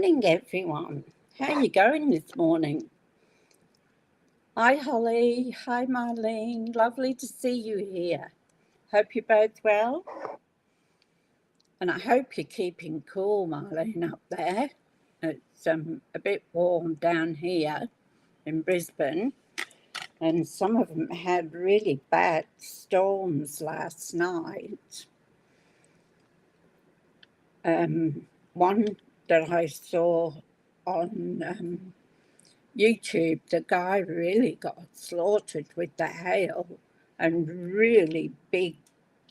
Morning, everyone. How are you going this morning? Hi, Holly. Hi, Marlene. Lovely to see you here. Hope you're both well. And I hope you're keeping cool, Marlene, up there. It's a bit warm down here in Brisbane. And some of them had really bad storms last night. One that I saw on YouTube, the guy really got slaughtered with the hail, and really big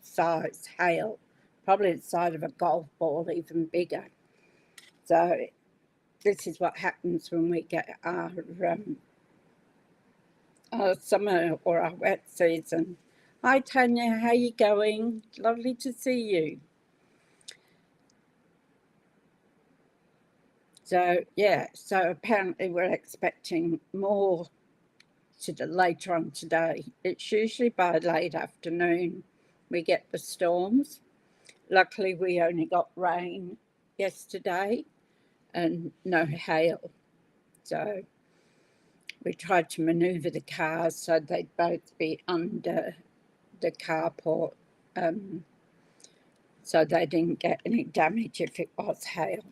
size hail, probably the size of a golf ball, even bigger. So this is what happens when we get our summer or our wet season. Hi Tanya, how you going? Lovely to see you. So yeah, so apparently we're expecting more later on today. It's usually by late afternoon we get the storms. Luckily we only got rain yesterday and no hail. So we tried to manoeuvre the cars so they'd both be under the carport, so they didn't get any damage if it was hail.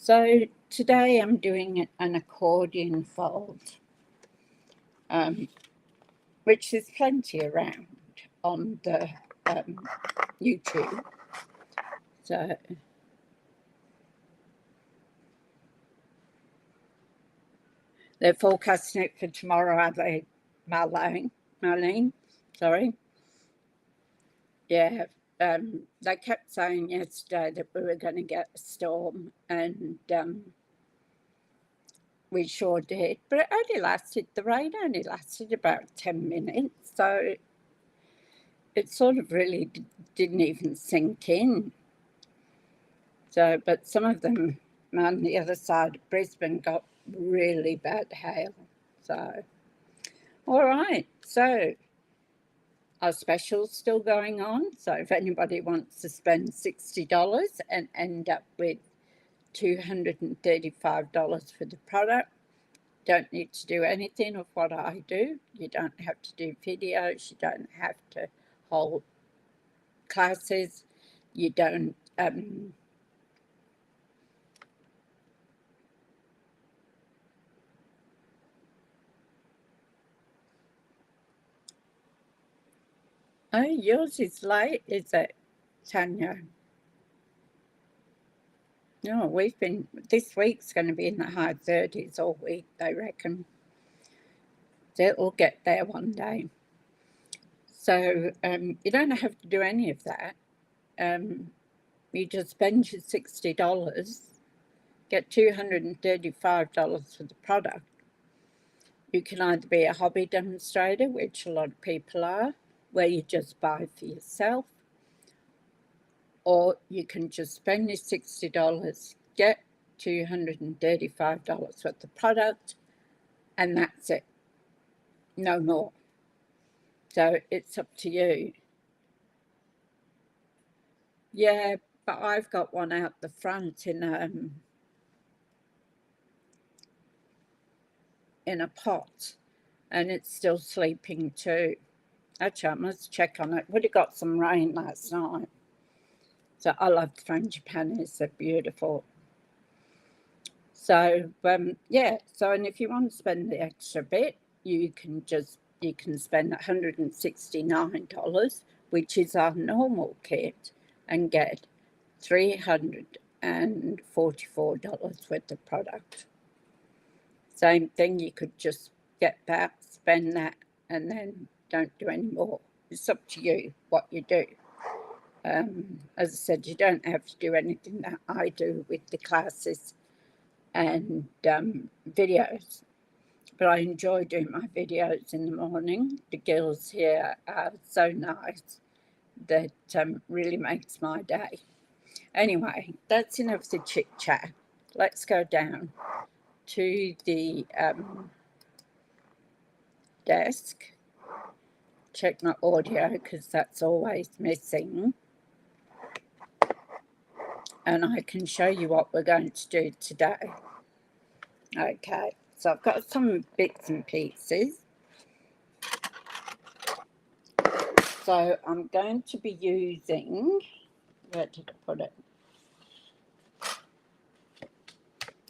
So today I'm doing an accordion fold, which is plenty around on the YouTube. So they're forecasting it for tomorrow, are they, Marlene? Sorry. Yeah, they kept saying yesterday that we were going to get a storm, and we sure did. But the rain only lasted about 10 minutes, so it sort of really didn't even sink in. So, but some of them on the other side of Brisbane got really bad hail. So, all right. So our special's still going on. So if anybody wants to spend $60 and end up with $235 for the product, don't need to do anything of what I do. You don't have to do videos. You don't have to hold classes. You don't Oh, yours is late, is it, Tanya? No, this week's going to be in the high 30s all week, they reckon. It'll get there one day. So you don't have to do any of that. You just spend your $60, get $235 for the product. You can either be a hobby demonstrator, which a lot of people are, where you just buy for yourself, or you can just spend your $60, get $235 worth of product, and that's it. No more. So it's up to you. Yeah, but I've got one out the front in a pot, and it's still sleeping too. Actually, I must check on it. Would have got some rain last night. So I love the frangipanis, they're beautiful. So yeah, so and if you want to spend the extra bit, you can spend $169, which is our normal kit, and get $344 worth of product. Same thing, you could just get that, spend that, and then don't do any more. It's up to you what you do. As I said, you don't have to do anything that I do with the classes and videos, but I enjoy doing my videos in the morning. The girls here are so nice that really makes my day. Anyway, that's enough of the chit chat. Let's go down to the desk, check my audio because that's always missing. and I can show you what we're going to do today. Okay, so I've got some bits and pieces. So I'm going to be using, where did I put it?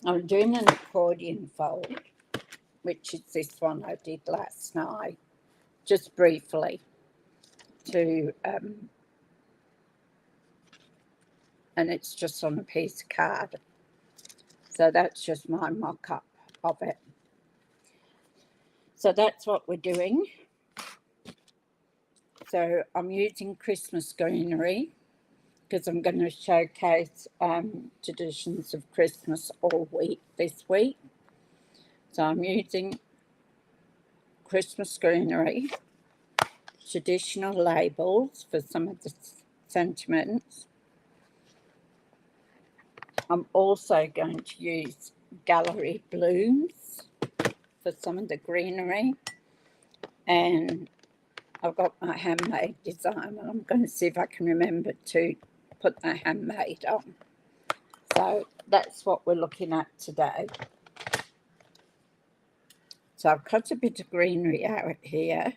I'm doing an accordion fold, which is this one I did last night, just briefly, to and it's just on a piece of card. So that's just my mock-up of it. So that's what we're doing. So I'm using Christmas greenery because I'm going to showcase traditions of Christmas all week this week. So I'm using Christmas greenery, traditional labels for some of the sentiments. I'm also going to use gallery blooms for some of the greenery, and I've got my handmade design, and I'm going to see if I can remember to put my handmade on. So that's what we're looking at today. So I've cut a bit of greenery out here,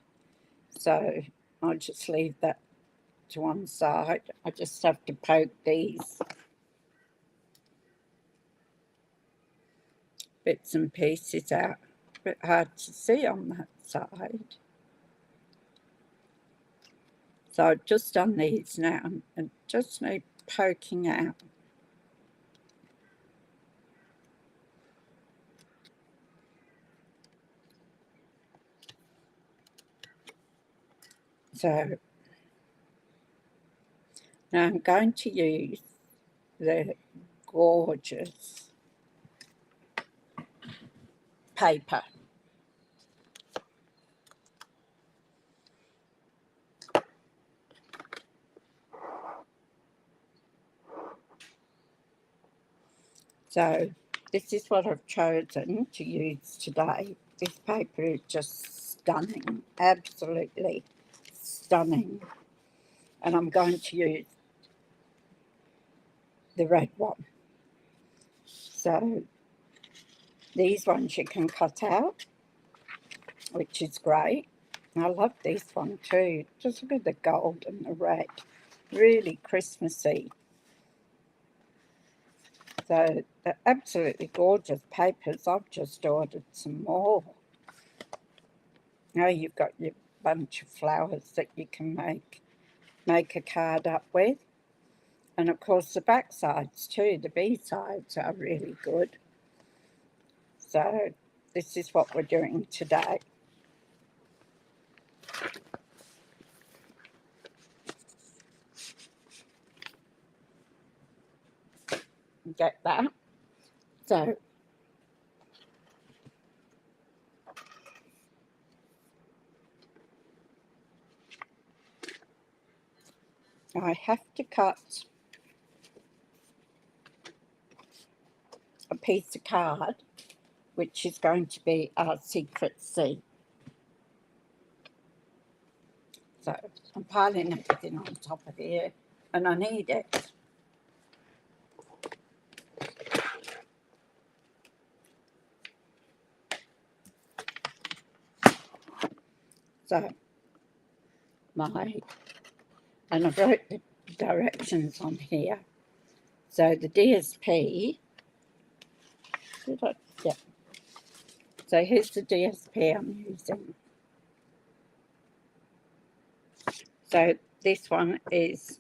so I'll just leave that to one side. I just have to poke these bits and pieces out. A bit hard to see on that side. So I've just done these now and just need poking out. So now I'm going to use the gorgeous paper. So this is what I've chosen to use today. This paper is just stunning, absolutely stunning. And I'm going to use the red one. So these ones you can cut out, which is great. I love this one too. Just look at the gold and the red. Really Christmassy. So they're absolutely gorgeous papers. I've just ordered some more. Now you've got your bunch of flowers that you can make a card up with. And of course the back sides too, the B sides are really good. So this is what we're doing today. Get that? So I have to cut a piece of card, which is going to be our secret C. So I'm piling everything on top of here, and I need it. So and I wrote the directions on here. So the DSP, yeah. So here's the DSP I'm using. So this one is,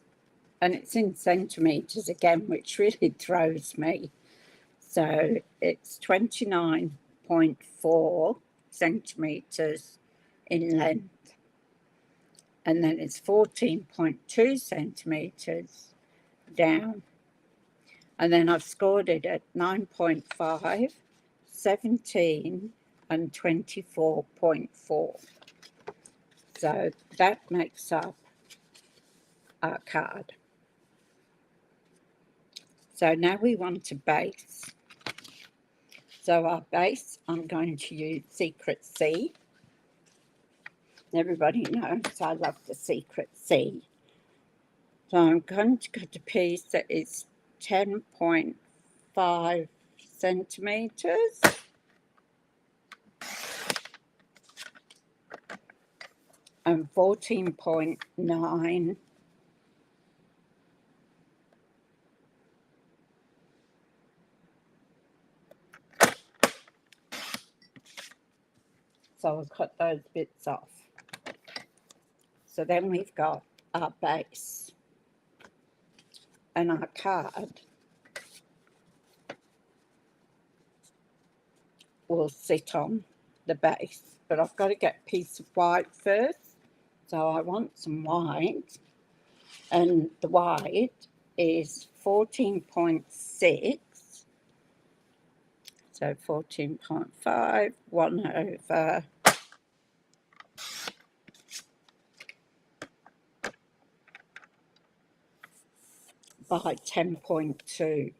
and it's in centimetres again, which really throws me. So it's 29.4 centimetres in length. And then it's 14.2 centimetres down. And then I've scored it at 9.5, 17 and 24.4. So that makes up our card. So now we want a base. So our base, I'm going to use Secret C. Everybody knows I love the Secret C. So I'm going to cut a piece that is 10.5 centimetres. And 14.9. So I'll cut those bits off. So then we've got our base, and our card will sit on the base. But I've got to get a piece of white first. So I want some white, and the white is 14.6. So 14.5, 1 over by 10.2.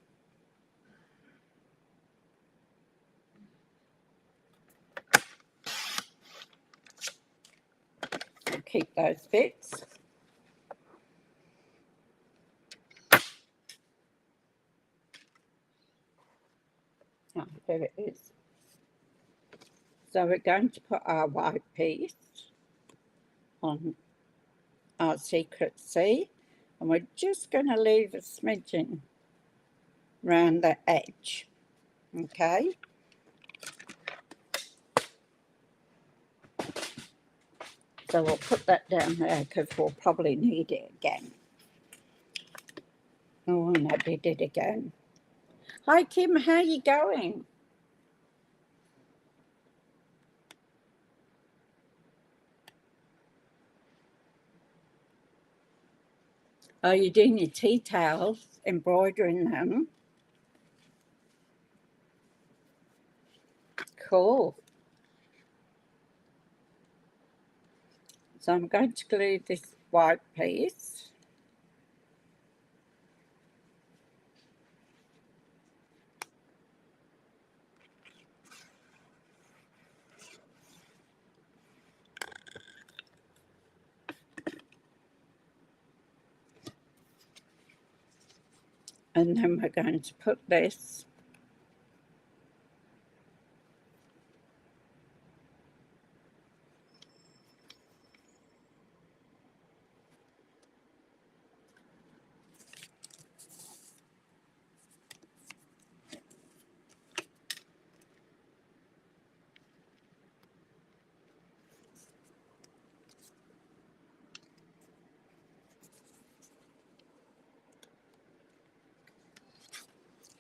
I'll keep those bits. Oh, there it is. So we're going to put our white piece on our secret C, and we're just going to leave a smidgen around the edge, okay? So we'll put that down there because we'll probably need it again. Oh, and I did it again. Hi, Kim, how are you going? Oh, you're doing your tea towels, embroidering them. Cool. So I'm going to glue this white piece. And then we're going to put this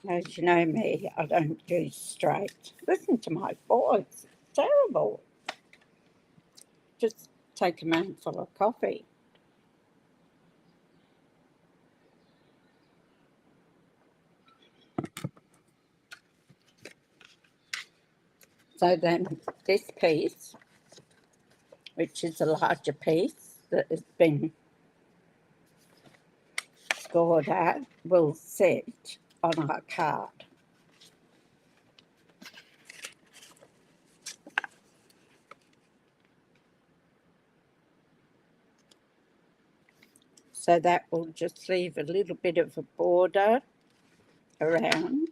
as you know me, I don't do straight. Listen to my voice, it's terrible. Just take a mouthful of coffee. So then this piece, which is a larger piece that has been scored at, will sit on our card. So that will just leave a little bit of a border around.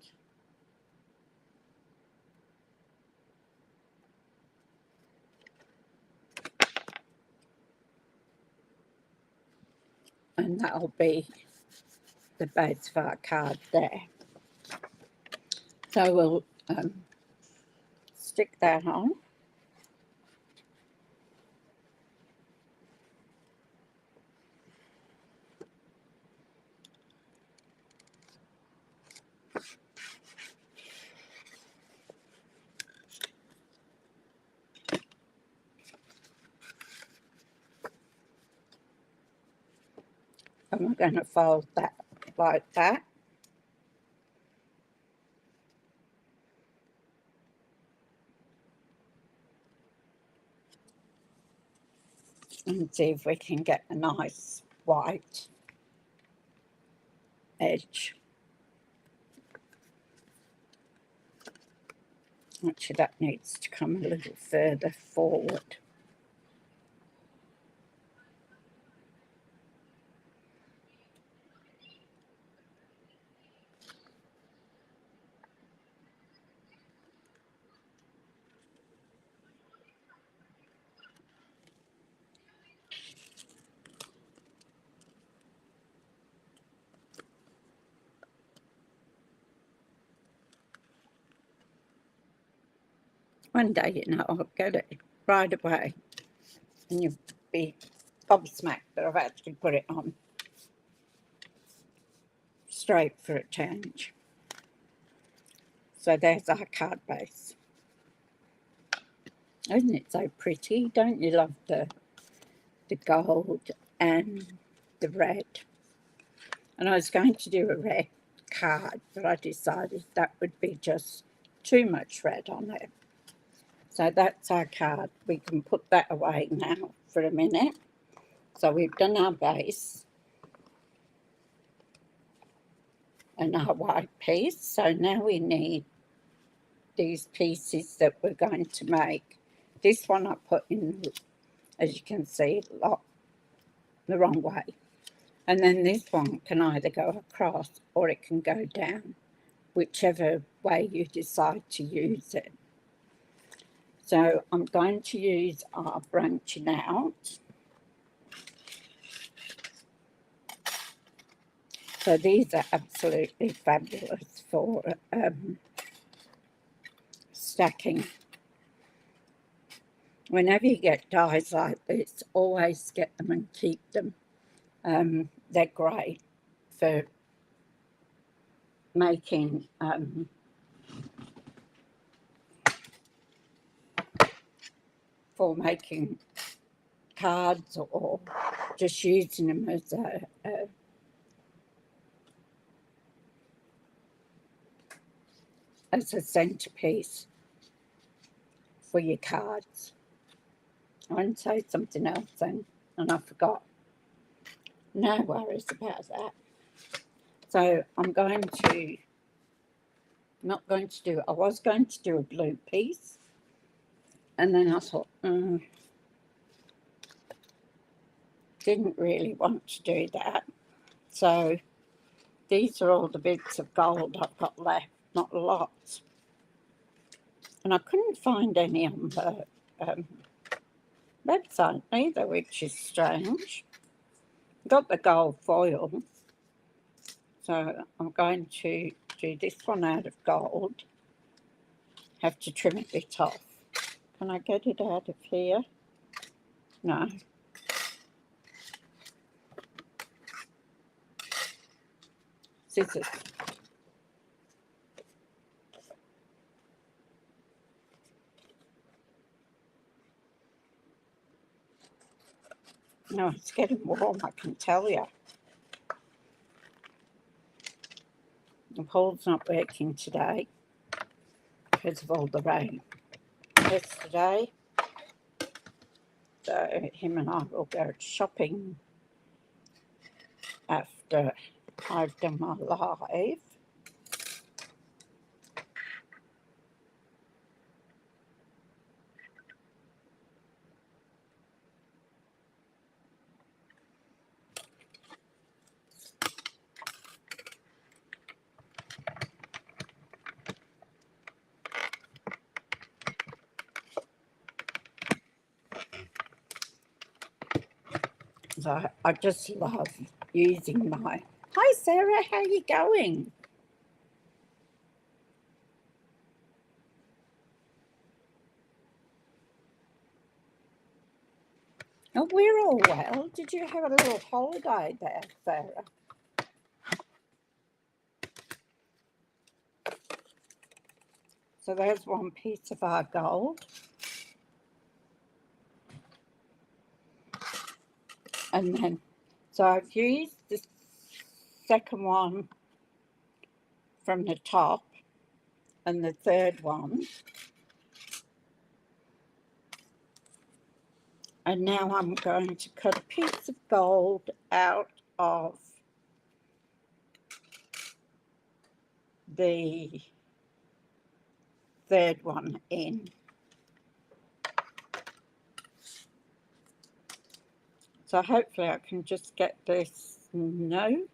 And that'll be the base of our card there. So we'll stick that on. And we're going to fold that like that. And see if we can get a nice white edge. Actually, that needs to come a little further forward. One day, you know, I'll get it right away and you'll be gobsmacked that I've actually put it on straight for a change. So there's our card base. Isn't it so pretty? Don't you love the gold and the red? And I was going to do a red card, but I decided that would be just too much red on it. So that's our card. We can put that away now for a minute. So we've done our base and our white piece. So now we need these pieces that we're going to make. This one I put in, as you can see, the wrong way. And then this one can either go across or it can go down, whichever way you decide to use it. So I'm going to use our branching out. So these are absolutely fabulous for stacking. Whenever you get dies like this, always get them and keep them. They're great for making cards or just using them as a centerpiece for your cards. I want to say something else then, and I forgot. No worries about that. So I'm going to, not going to do, I was going to do a blue piece, and then I thought, didn't really want to do that. So these are all the bits of gold I've got left, not lots. And I couldn't find any on the website either, which is strange. Got the gold foil. So I'm going to do this one out of gold. Have to trim a bit off. Can I get it out of here? No. Scissors. No, it's getting warm, I can tell you. Paul's not working today because of all the rain yesterday. So him and I will go shopping after I've done my live. So I just love using my... Hi Sarah, how you going? Oh, we're all well. Did you have a little holiday there, Sarah? So there's one piece of our gold. And then, so I've used the second one from the top and the third one. And now I'm going to cut a piece of gold out of the third one in. So hopefully I can just get this, no.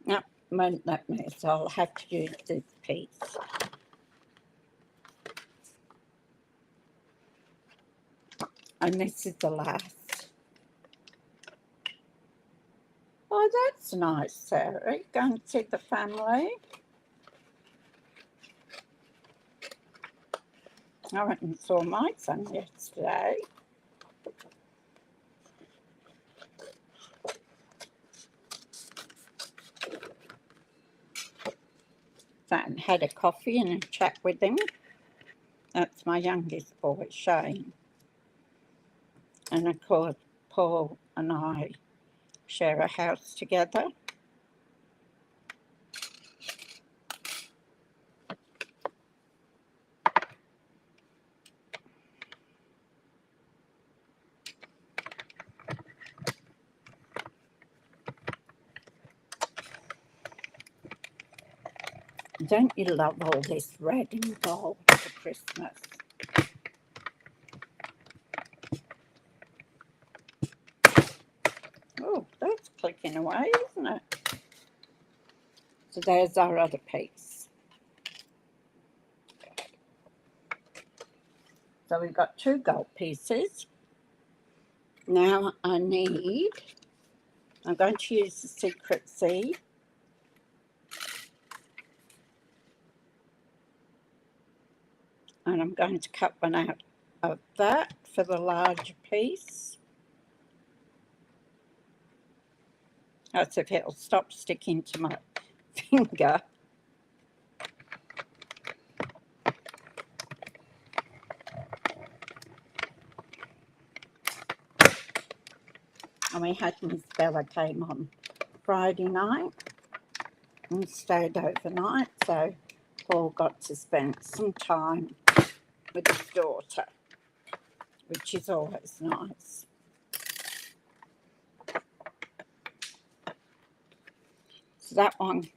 No, won't let me, so I'll have to use this piece. And this is the last. Hi Oh, that's nice, Sarah. Go and see the family. I went and saw my son yesterday. Sat and had a coffee and a chat with him. That's my youngest boy, Shane. And of course, Paul and I share a house together. Don't you love all this red and gold for Christmas? Oh, that's clicking away, isn't it? So there's our other piece. So we've got 2 gold pieces. Now I'm going to use the secret seed. And I'm going to cut one out of that for the larger piece. That's if it'll stop sticking to my finger. And we had Miss Bella came on Friday night and stayed overnight, so Paul got to spend some time with his daughter, which is always nice. So that one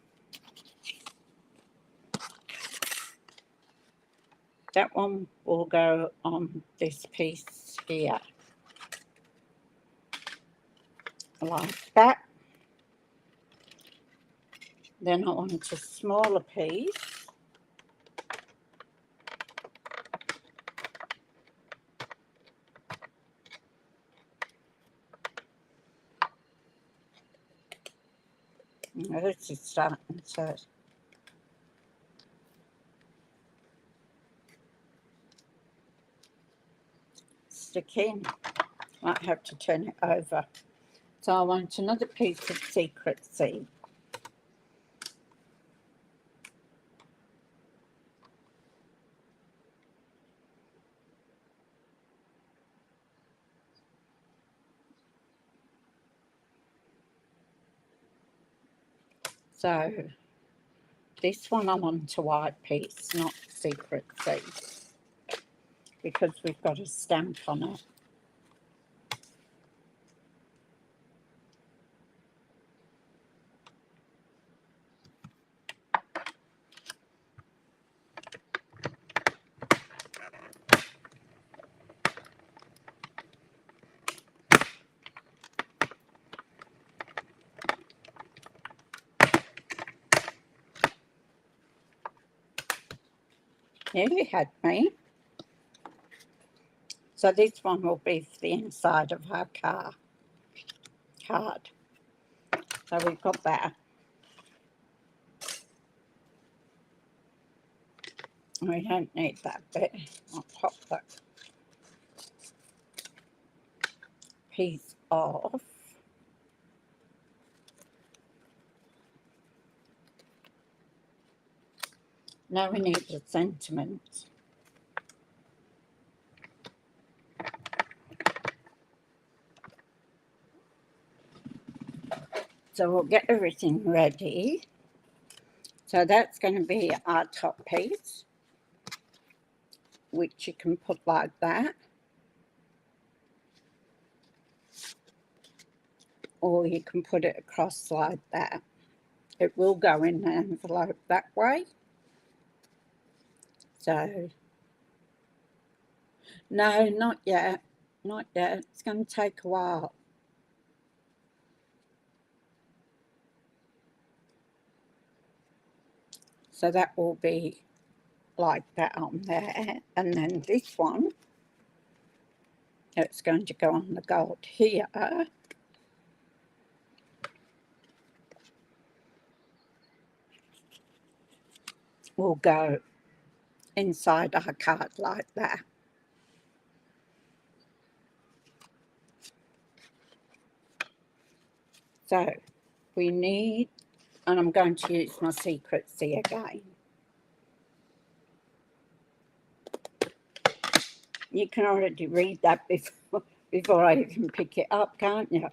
will go on this piece here, like that. Then I want a smaller piece. Now this is starting to stick in. Might have to turn it over. So I want another piece of secret seed. So this one I want a white piece, not secret seed, because we've got a stamp on it. Here you had me. So this one will be for the inside of our card. So we've got that. We don't need that bit. I'll pop that piece off. Now we need the sentiment. So we'll get everything ready. So that's going to be our top piece, which you can put like that. Or you can put it across like that. It will go in the envelope that way. So, no, not yet. Not yet. It's going to take a while. So that will be like that on there. And then this one, it's going to go on the gold here. will go inside our card like that. So we need, and I'm going to use my Secrecy again. You can already read that before I even pick it up, can't you?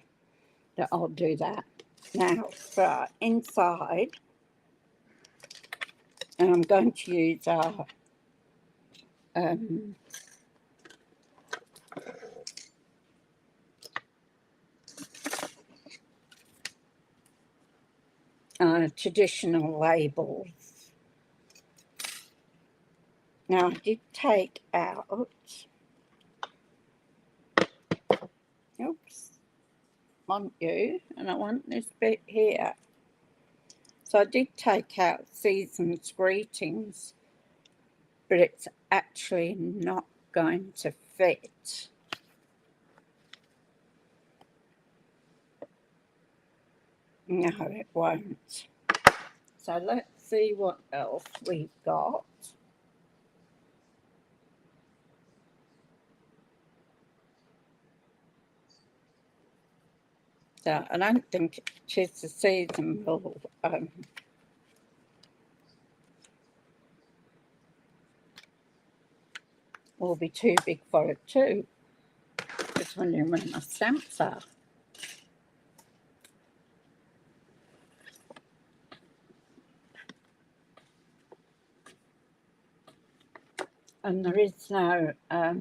That I'll do that. Now for inside, and I'm going to use our traditional labels. Now I did take out, oops, want you, and I want this bit here. So I did take out Season's Greetings, but it's actually not going to fit. No, it won't. So let's see what else we've got. So I don't think Tis the Season will be too big for it too. Just wondering where my stamps are. And there is no where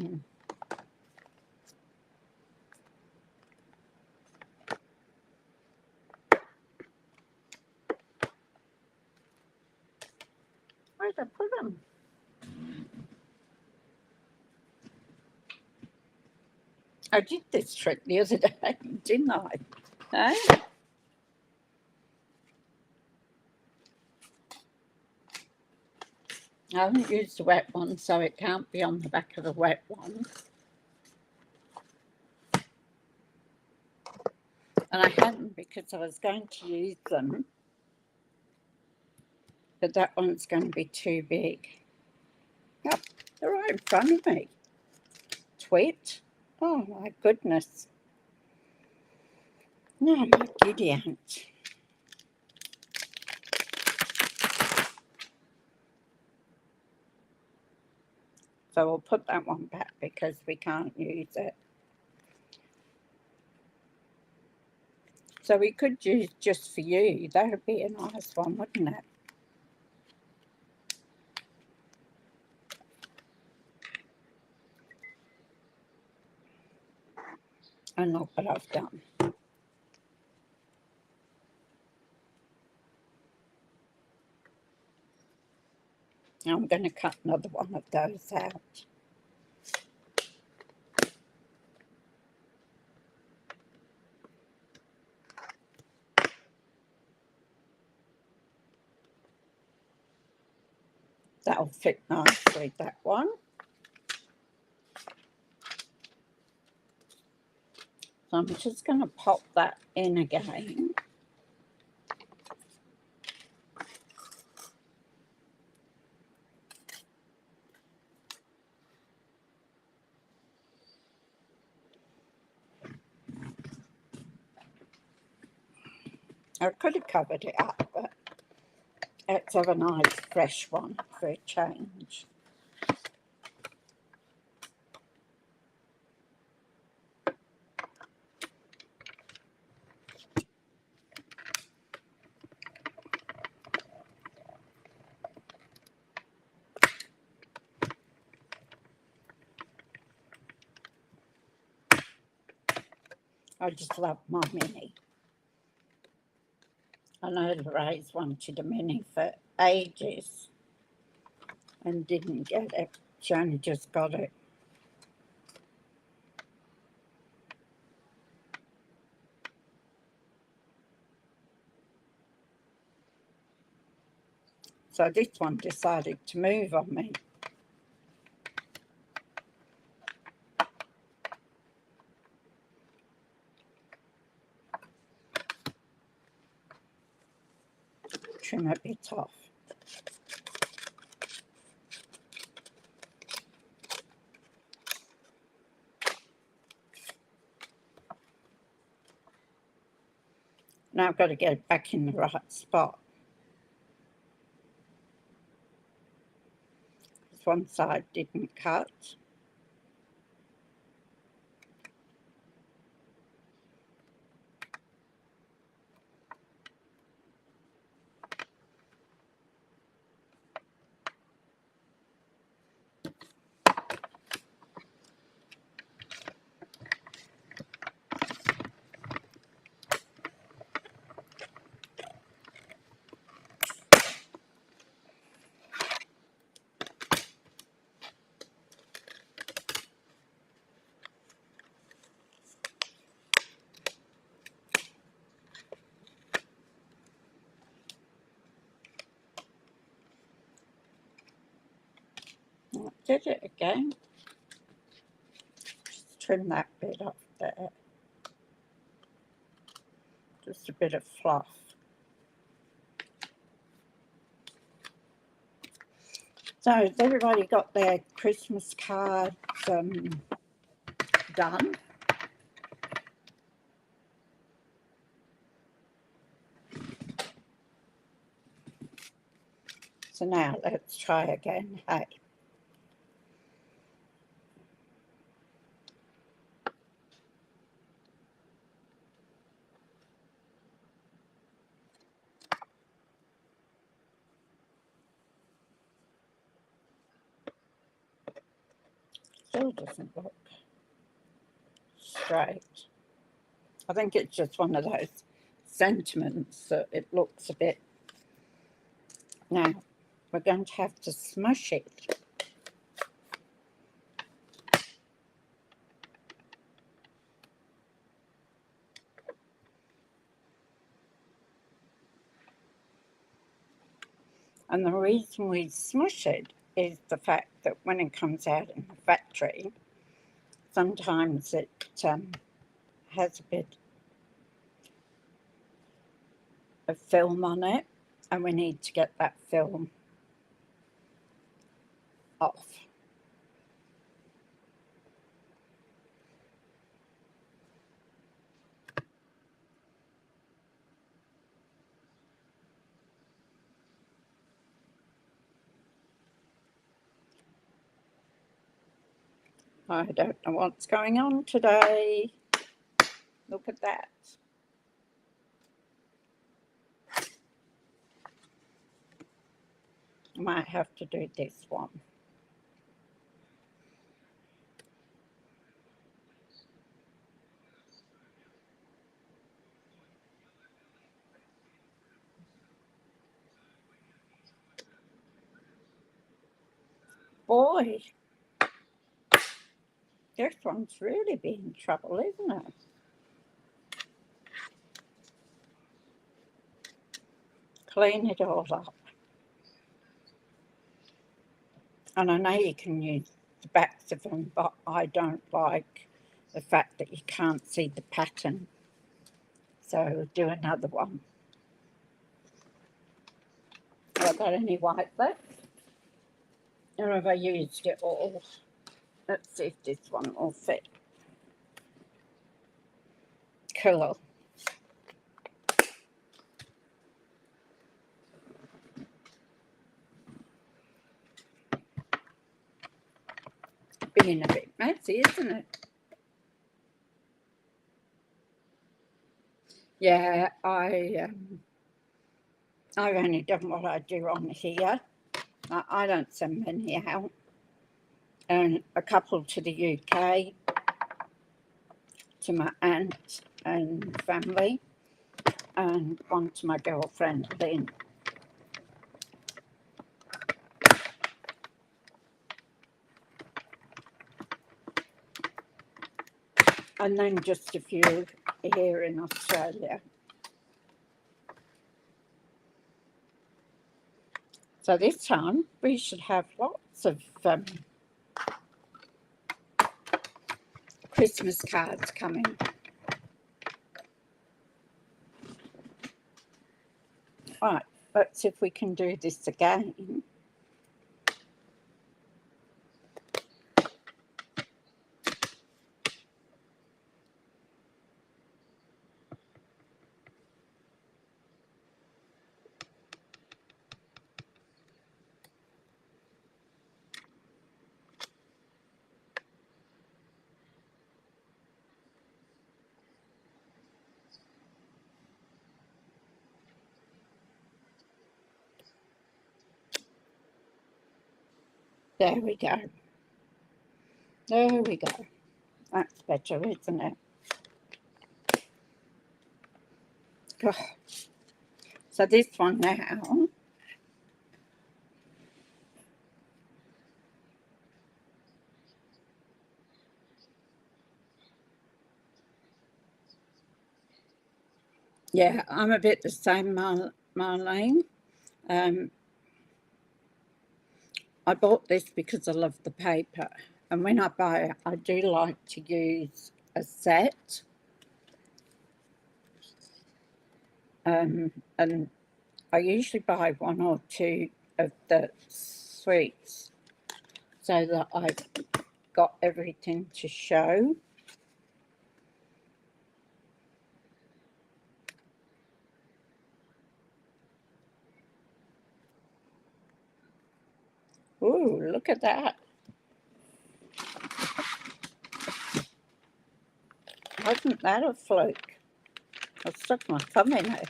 did I put them? I did this trick the other day, didn't I? Eh? I haven't used the wet one, so it can't be on the back of the wet one. And I hadn't because I was going to use them, but that one's going to be too big. Oh, they're right in front of me. Twit. Oh my goodness. No, my giddy aunt. So we'll put that one back because we can't use it. So we could use Just For You. That would be a nice one, wouldn't it? And look what I've done. I'm going to cut another one of those out. That'll fit nicely, that one. So I'm just going to pop that in again. I could have covered it up, but let's have a nice fresh one for a change. I just love my mini. I know the Rays wanted a mini for ages and didn't get it. She only just got it. So this one decided to move on me. Trim a bit off. Now I've got to get it back in the right spot. Because one side didn't cut. I did it again. Just trim that bit off there. Just a bit of fluff. So has everybody got their Christmas cards done? So now let's try again. Hey. Still doesn't look straight. I think it's just one of those sentiments that it looks a bit. Now we're going to have to smush it. And the reason we smush it is the fact that when it comes out in the factory, sometimes it has a bit of film on it, and we need to get that film off. I don't know what's going on today. Look at that. I might have to do this one. Boy, this one's really been in trouble, isn't it? Clean it all up. And I know you can use the backs of them, but I don't like the fact that you can't see the pattern. So do another one. Have I got any white left? Or have I used it all? Let's see if this one will fit. Cool. Being a bit messy, isn't it? Yeah, I've only done what I do on here. I don't send many out. And a couple to the UK, to my aunt and family, and one to my girlfriend, Lynn. And then just a few here in Australia. So this time we should have lots of Christmas cards coming. Right, let's see if we can do this again. There we go. There we go. That's better, isn't it? Oh. So this one now, yeah, I'm a bit the same, Marlene. Um, I bought this because I love the paper, and when I buy it, I do like to use a set. And I usually buy one or two of the sweets so that I've got everything to show. Ooh, look at that. Wasn't that a fluke? I stuck my thumb in it.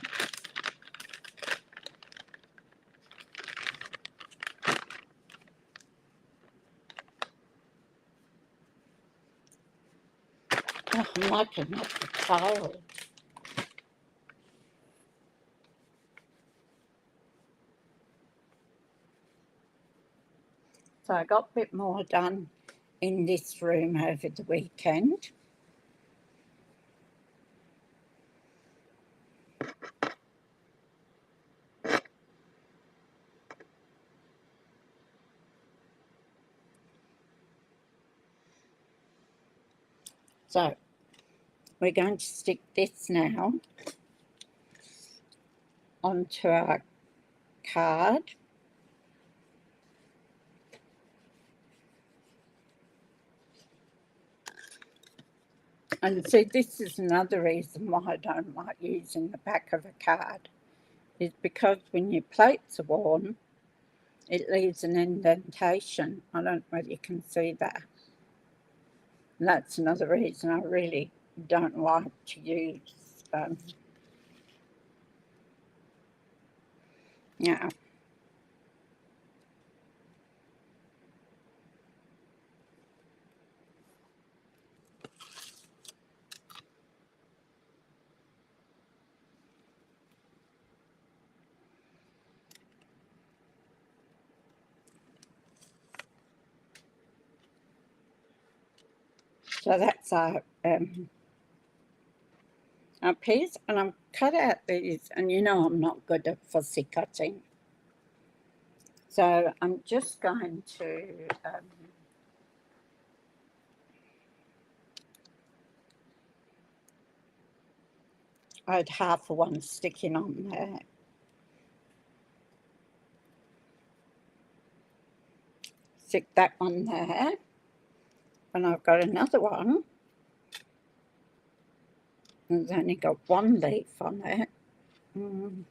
Oh, I'm like another child. So I got a bit more done in this room over the weekend. So we're going to stick this now onto our card. And see, this is another reason why I don't like using the back of a card, is because when your plates are worn, it leaves an indentation. I don't know whether you can see that. And that's another reason I really don't like to use, yeah. So that's our piece, and I'm cut out these, and you know I'm not good at fussy cutting. So I'm just going to I had half of one sticking on there. Stick that one there, and I've got another one. There's only got one leaf on it. Mm.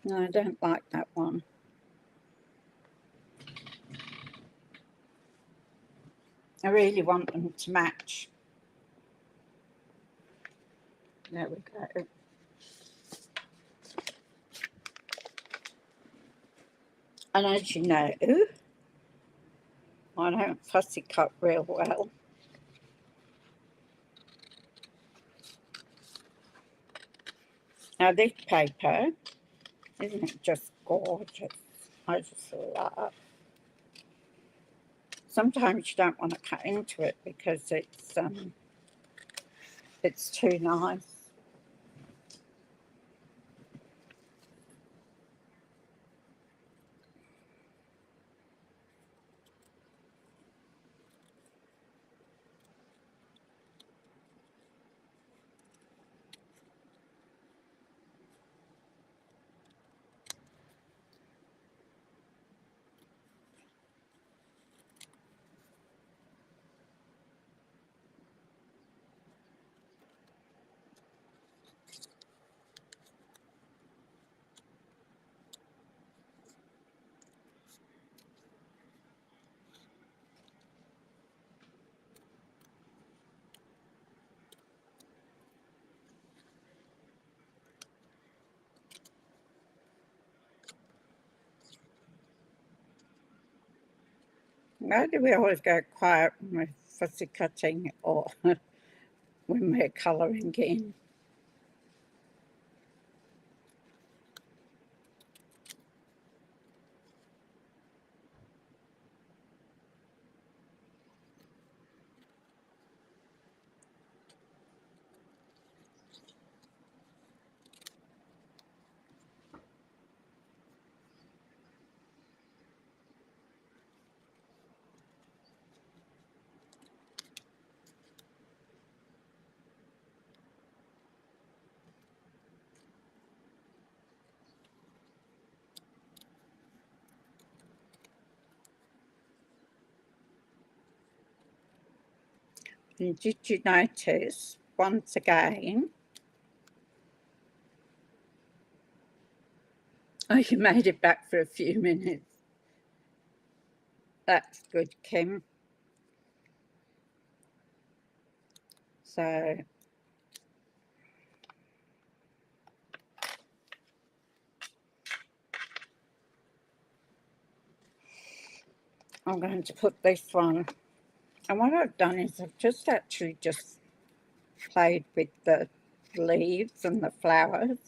No, I don't like that one. I really want them to match. There we go. And as you know, I don't fussy cut real well. Now this paper, isn't it just gorgeous? I just love. Sometimes you don't want to cut into it because it's too nice. Why do we always go quiet when we're fussy cutting or when we're colouring in? And did you notice, once again, oh, you made it back for a few minutes. That's good, Kim. So I'm going to put this one, and what I've done is I've just actually just played with the leaves and the flowers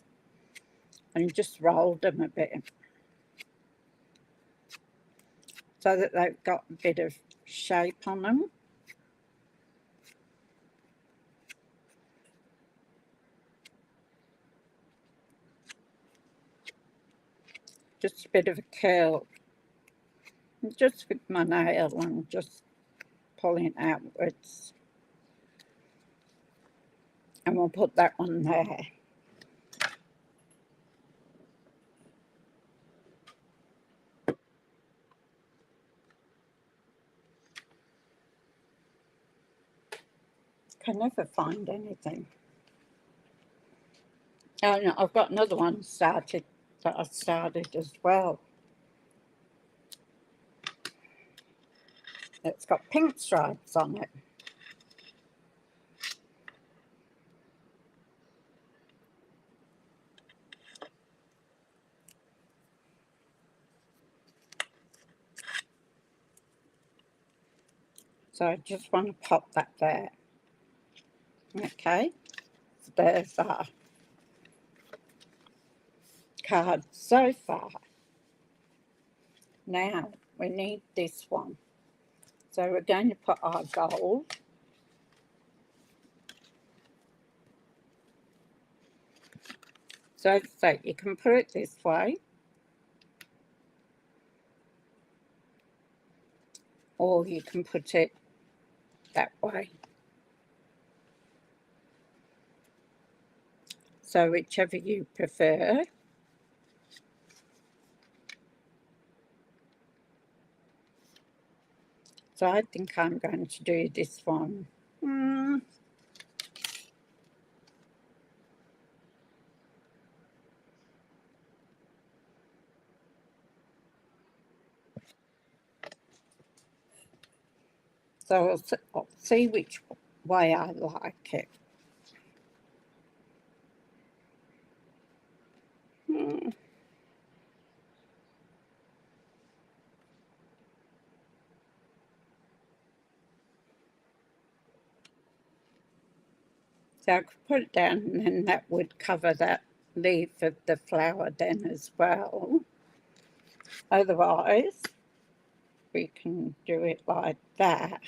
and just rolled them a bit so that they've got a bit of shape on them. Just a bit of a curl, just with my nail and just pulling outwards. And we'll put that one there. Can never find anything. Oh no, I've got another one started that I started as well. It's got pink stripes on it. So I just want to pop that there. Okay, so there's our card so far. Now we need this one. So we're going to put our gold. So you can put it this way, or you can put it that way. So whichever you prefer. So I think I'm going to do this one. So I'll see which way I like it. So I could put it down and then that would cover that leaf of the flower then as well. Otherwise, we can do it like that.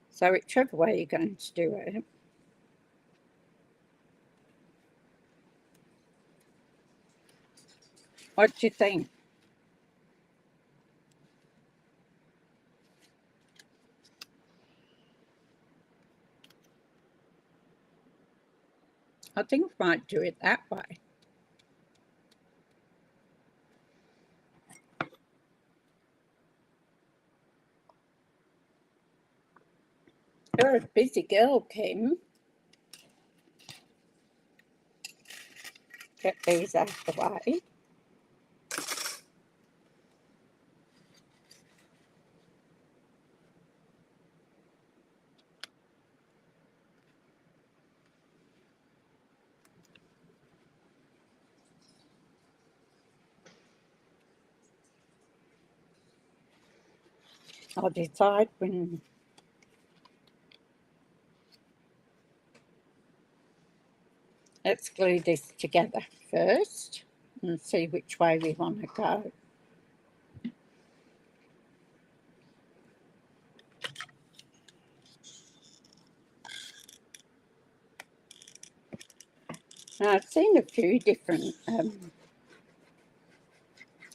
So whichever way you're going to do it. What do you think? I think I might do it that way. You're a busy girl, Kim. Get these out of the way. I'll decide when. Let's glue this together first and see which way we want to go. Now, I've seen a few different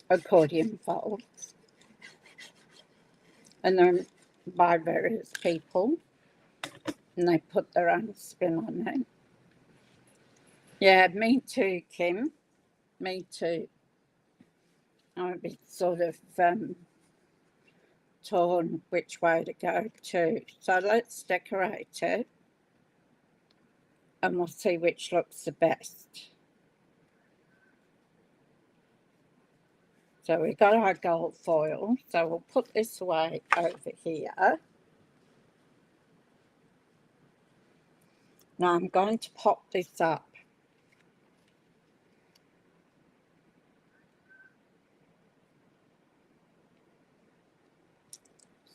accordion folds, and they're by various people, and they put their own spin on it. Yeah, me too, Kim. Me too. I'm a bit sort of torn which way to go to. So let's decorate it, and we'll see which looks the best. So we've got our gold foil, so we'll put this away over here. Now I'm going to pop this up.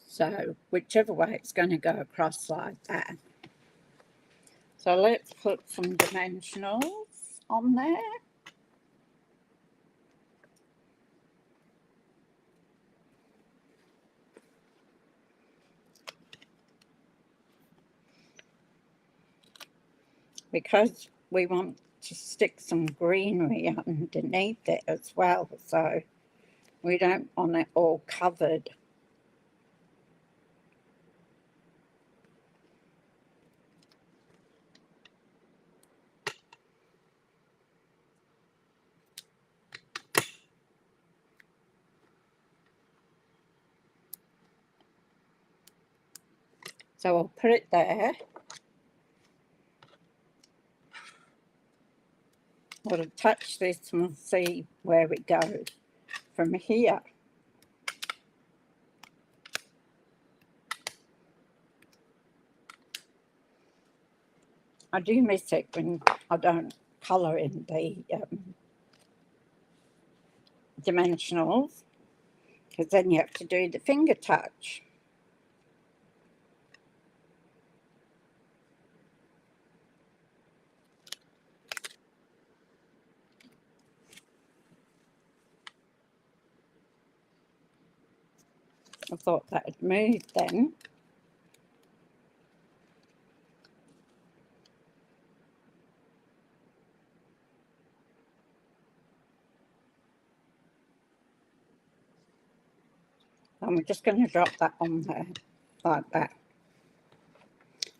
So whichever way it's going to go across like that. So let's put some dimensionals on there. Because we want to stick some greenery underneath it as well, so we don't want it all covered. So I'll put it there. We'll touch this and we'll see where we go from here. I do miss it when I don't colour in the dimensionals, because then you have to do the finger touch. I thought that had moved then. And we're just going to drop that on there like that.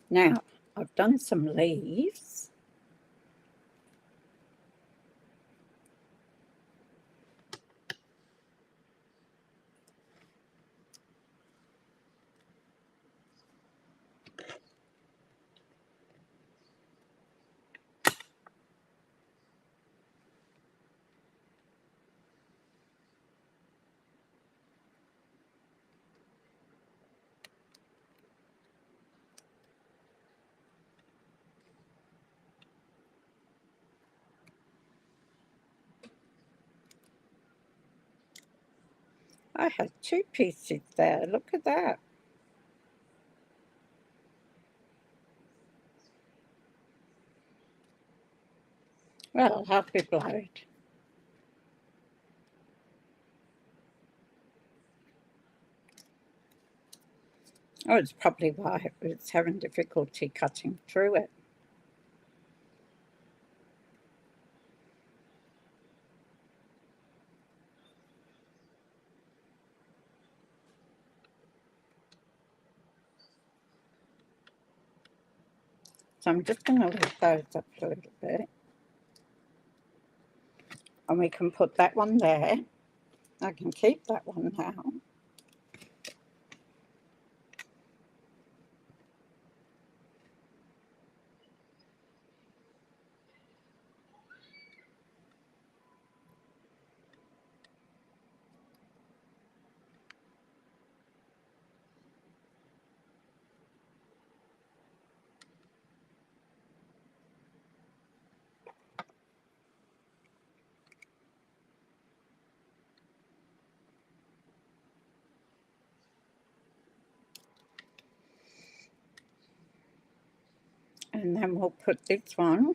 Now, I've done some leaves. I had two pieces there. Look at that. Well, happy blowed. Oh, it's probably why it was having difficulty cutting through it. So I'm just going to lift those up a little bit. And we can put that one there. I can keep that one now. then we'll put this one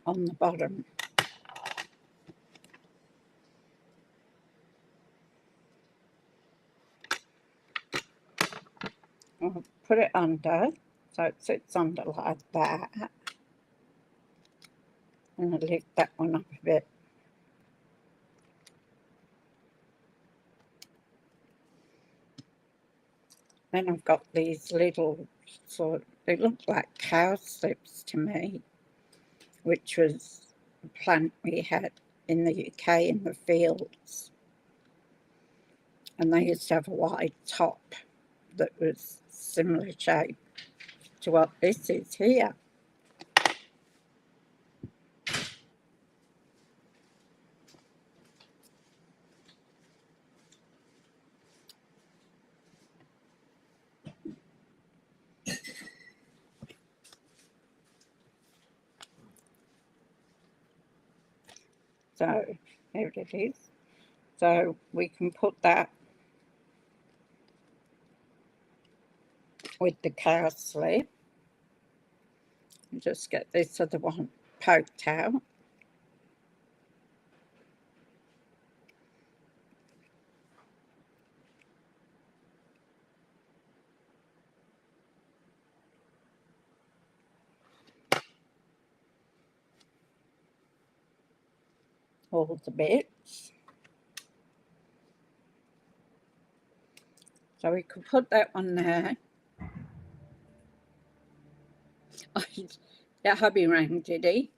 on the bottom. I'll put it under, so it sits under like that. And I'll lift that one up a bit. Then I've got these little they look like cowslips to me, which was a plant we had in the UK in the fields. And they used to have a wide top that was similar shape to what this is here. So here it is. So we can put that with the cowslip. Just get this other one poked out. All the bits. So we could put that one there. That hubby rang, did he?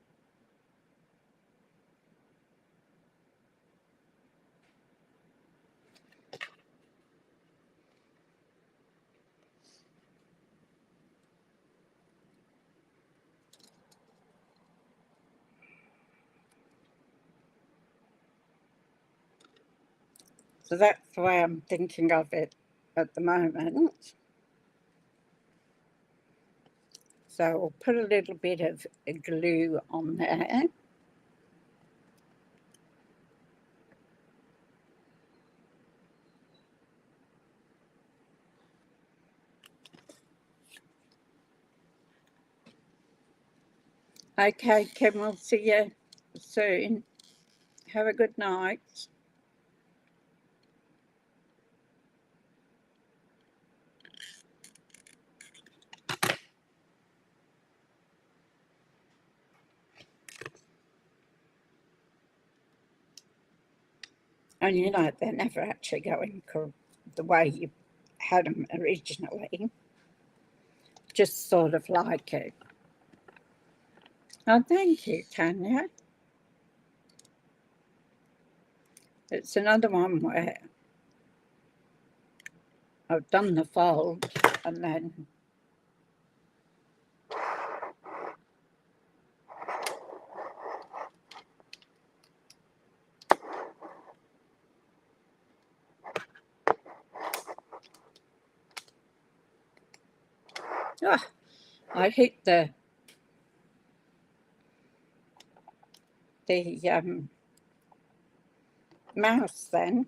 So that's the way I'm thinking of it at the moment. So we'll put a little bit of glue on there. Okay, Kim, we'll see you soon. Have a good night. And you know, they're never actually going the way you had them originally. Just sort of like it. Oh, thank you, Tanya. It's another one where I've done the fold and then I hit the mouse then,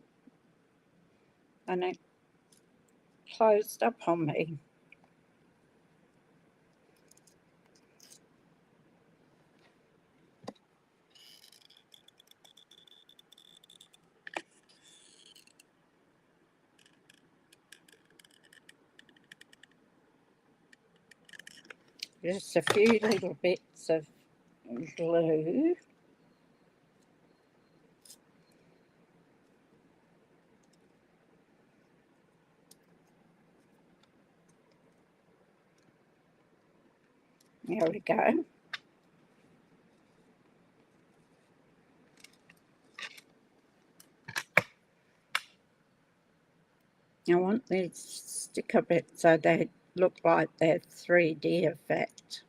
and it closed up on me. Just a few little bits of glue. There we go. I want these sticker bits so they look like they're 3D effect.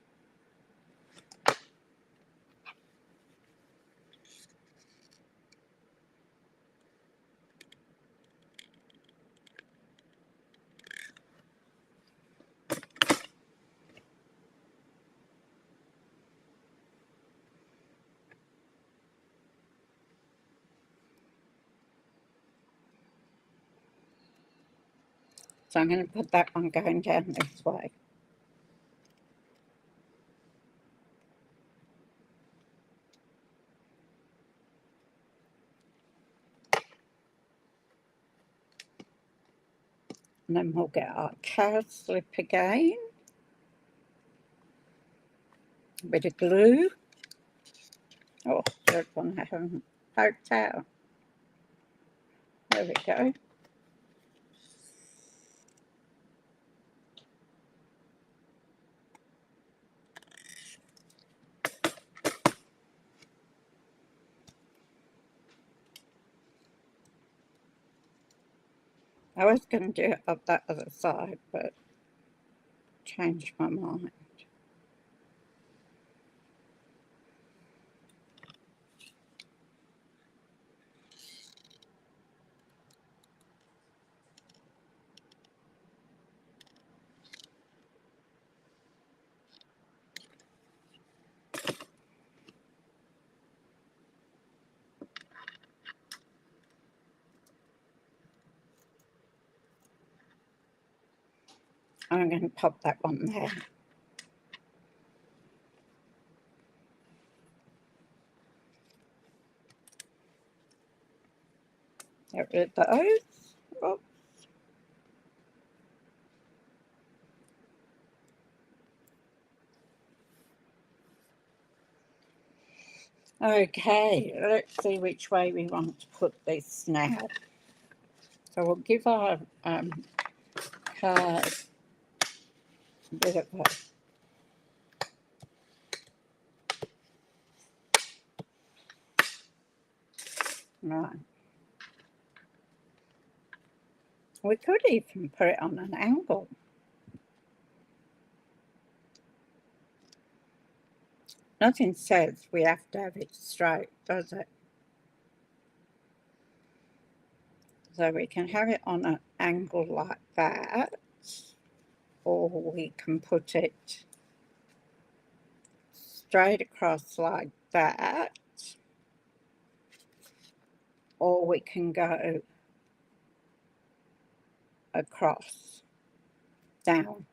So I'm going to put that one going down this way. And then we'll get our cowslip again. A bit of glue. Oh, there's one I haven't poked out. There we go. I was going to do it up that other side, but changed my mind. I'm going to pop that one there. Get rid of those. Oops. Okay, let's see which way we want to put this now. So we'll give our card a bit of a right. We could even put it on an angle. Nothing says we have to have it straight, does it? So we can have it on an angle like that, or we can put it straight across like that, or we can go across, down.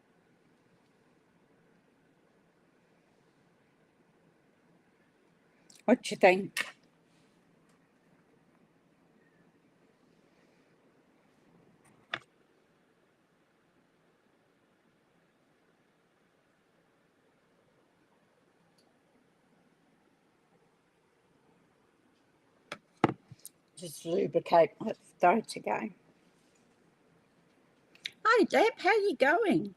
What do you think? Just lubricate my throat again. Hi Deb, how you going?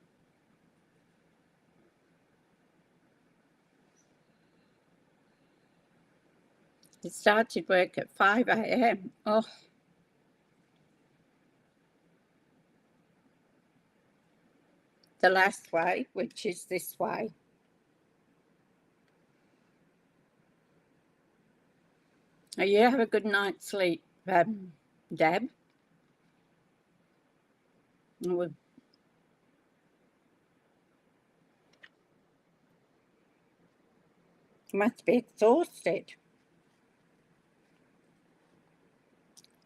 It started work at 5 a.m. Oh, the last way, which is this way. Oh, you have a good night's sleep, Deb. Oh, you must be exhausted.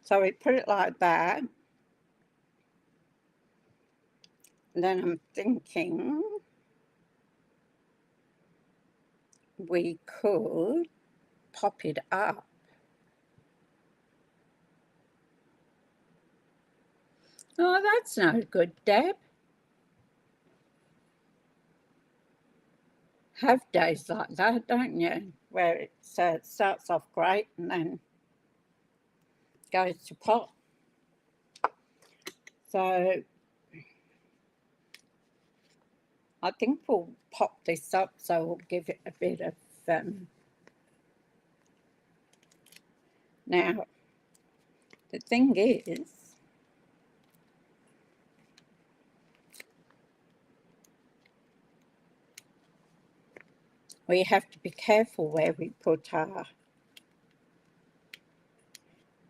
So we put it like that. And then I'm thinking we could pop it up. Oh, that's no good, Deb. Have days like that, don't you? Where it starts off great and then goes to pot. So I think we'll pop this up so we'll give it a bit of now the thing is we have to be careful where we put our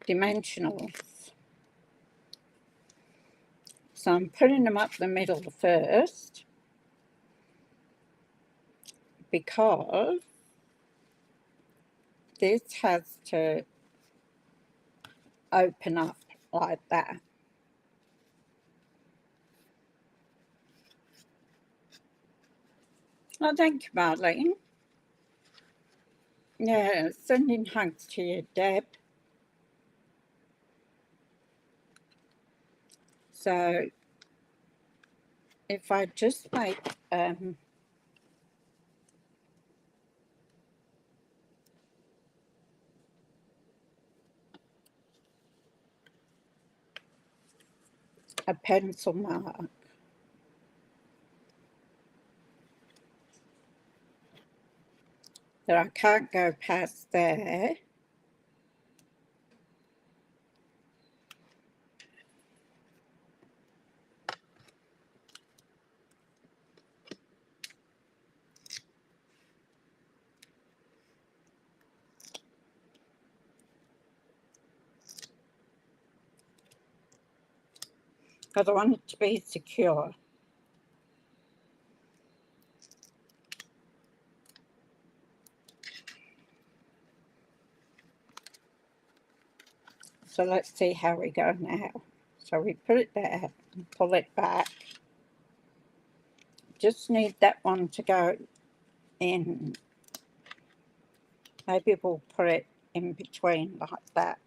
dimensionals. So I'm putting them up the middle first because this has to open up like that. Oh, thank you, Marlene. Yeah, sending hugs to you, Deb. So if I just make a pencil mark, that I can't go past there. Because I want it to be secure. So let's see how we go now. So we put it there and pull it back. Just need that one to go in. Maybe we'll put it in between like that.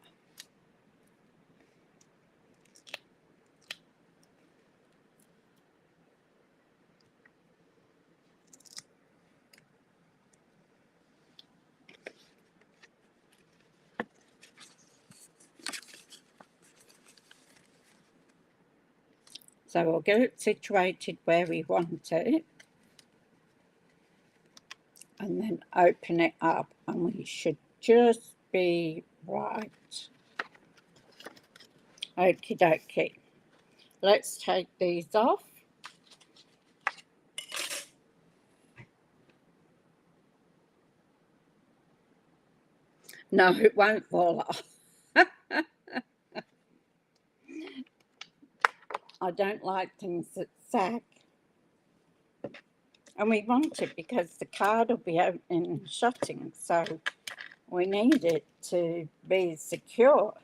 So we'll get it situated where we want it, and then open it up, and we should just be right. Okie dokie. Let's take these off. No, it won't fall off. I don't like things that sag. And we want it because the card will be opening and shutting, so we need it to be secure.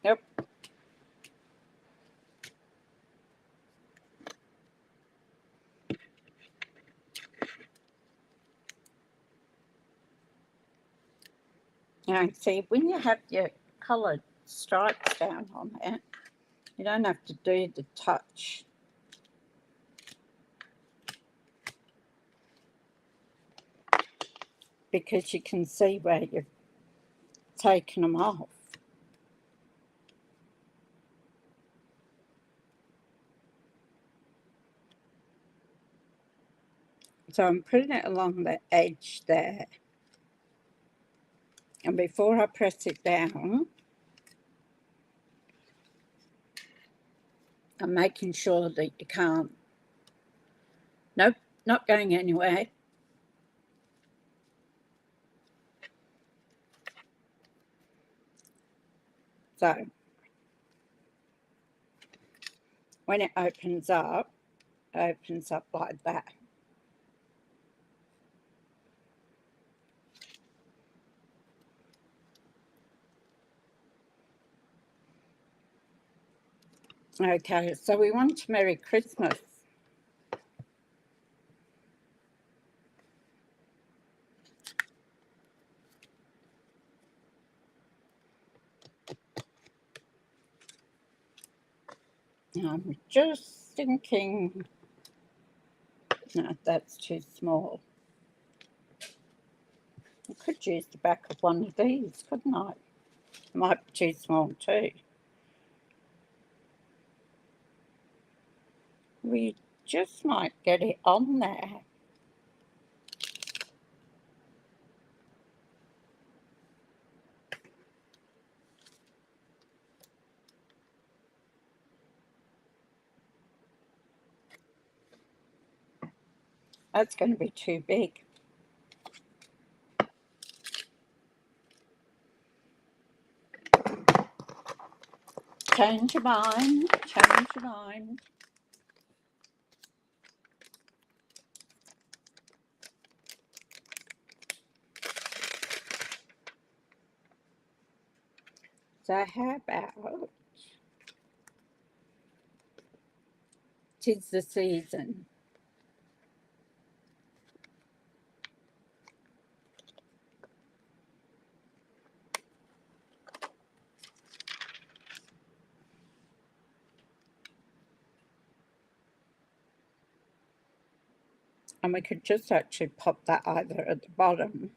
Yep. Now, see, when you have your coloured stripes down on it, you don't have to do the touch. Because you can see where you've taken them off. So I'm putting it along the edge there. And before I press it down, I'm making sure that you can't. Nope, not going anywhere. So when it opens up like that. Okay, so we want Merry Christmas. I'm just thinking, no, that's too small. I could use the back of one of these, couldn't I? It might be too small too. We just might get it on there. That's going to be too big. Change your mind, change your mind. So how about 'Tis the Season? And we could just actually pop that either at the bottom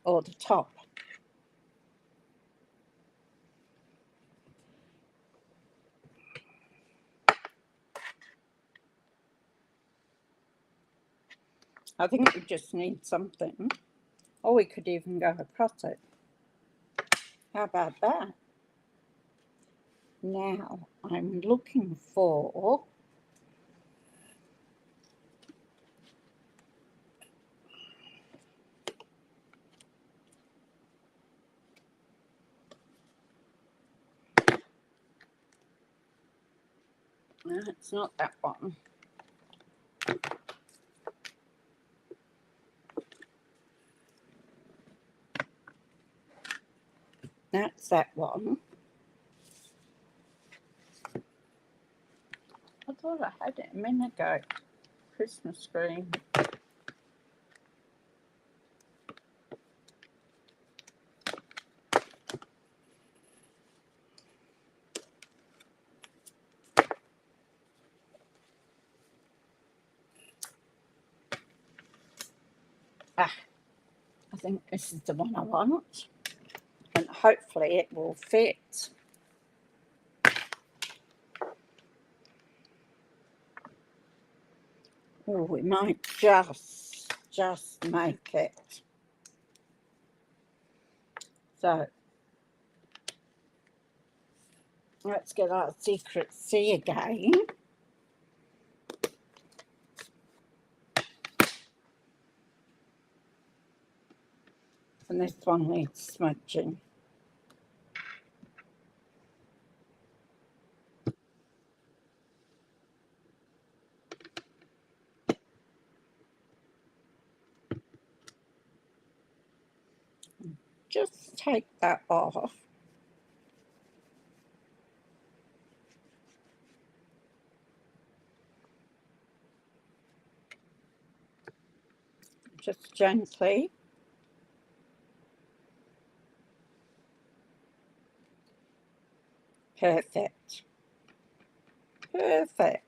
or the top. I think we just need something. Or we could even go across it. How about that? Now I'm looking for no, it's not that one. That's that one. I thought I had it a minute ago. Christmas green. Ah, I think this is the one I want. And hopefully it will fit. Oh, we might just make it. So let's get our secret C again. And this one needs smudging. Just take that off. Just gently. Perfect. Perfect.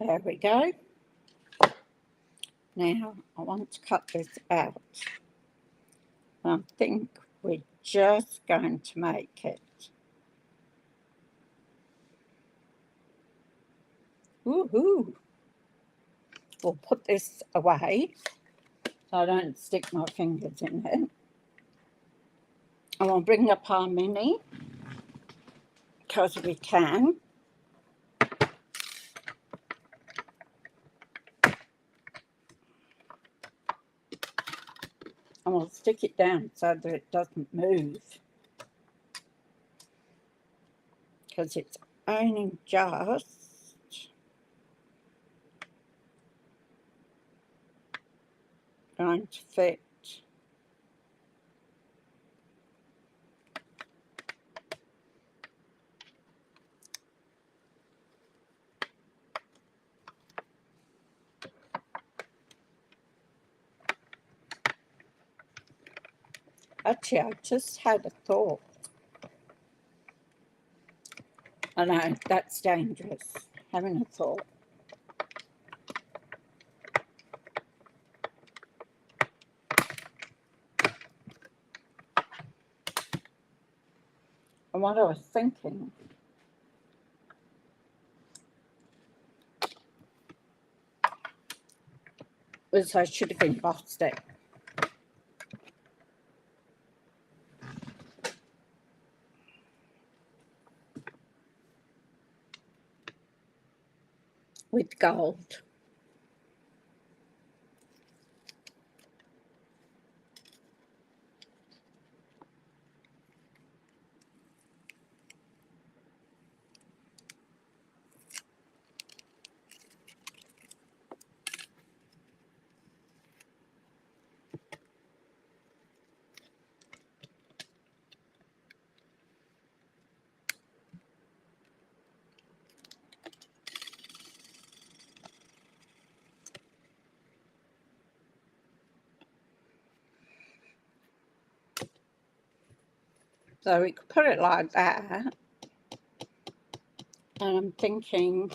There we go. Now I want to cut this out. I think we're just going to make it. Woohoo! We'll put this away so I don't stick my fingers in it. And we'll bring up our mini because we can. And we'll stick it down so that it doesn't move. Because it's only just going to fit. Actually, I just had a thought. I know, that's dangerous, having a thought. And what I was thinking was I should have embossed it. With gold. So we could put it like that. And I'm thinking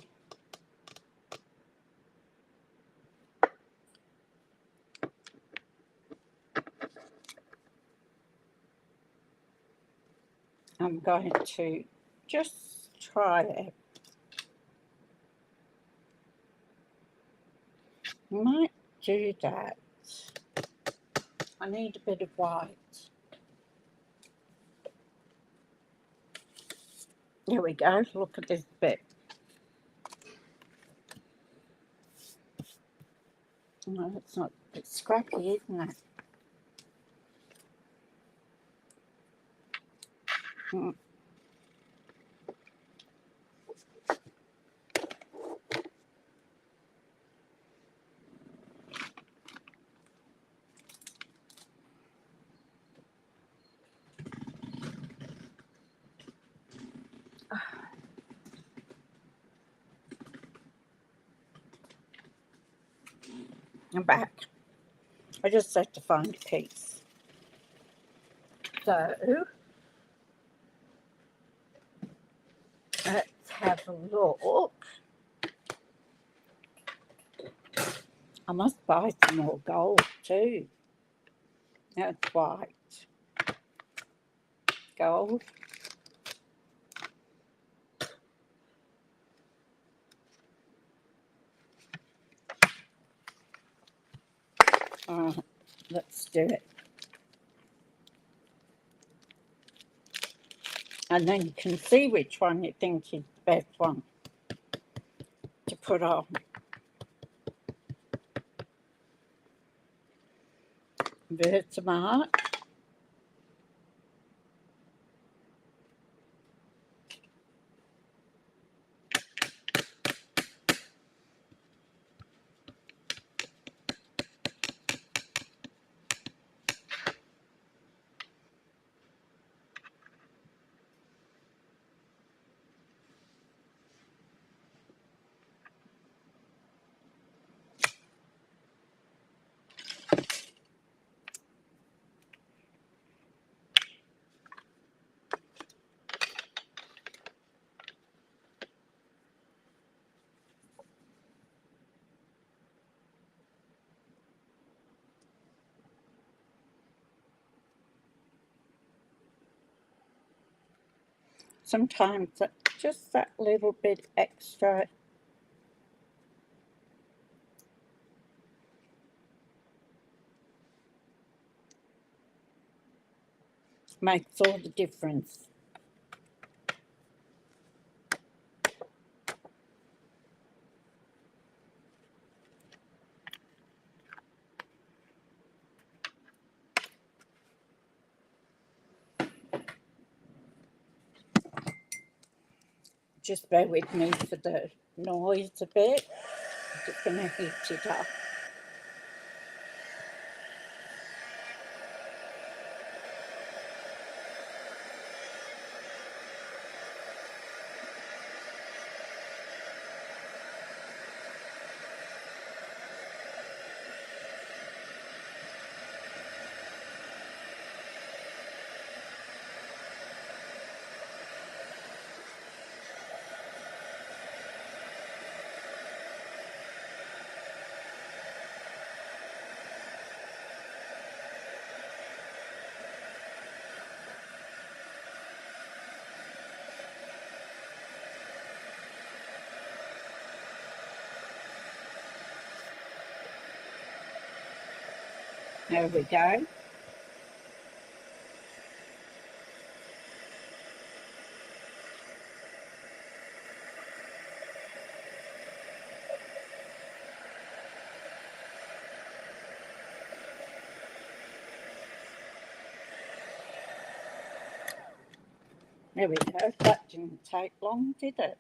I'm going to just try it. Might do that. I need a bit of white. There we go. Look at this bit. No, it's not. It's scrappy, isn't it? Mm. I'm back. I just had to find a piece. So let's have a look. I must buy some more gold too. That's white. Gold. Let's do it. And then you can see which one you think is the best one to put on. Versamark. Sometimes just that little bit extra makes all the difference. Just bear with me for the noise a bit. I'm just going to heat it up. There we go. There we go. That didn't take long, did it?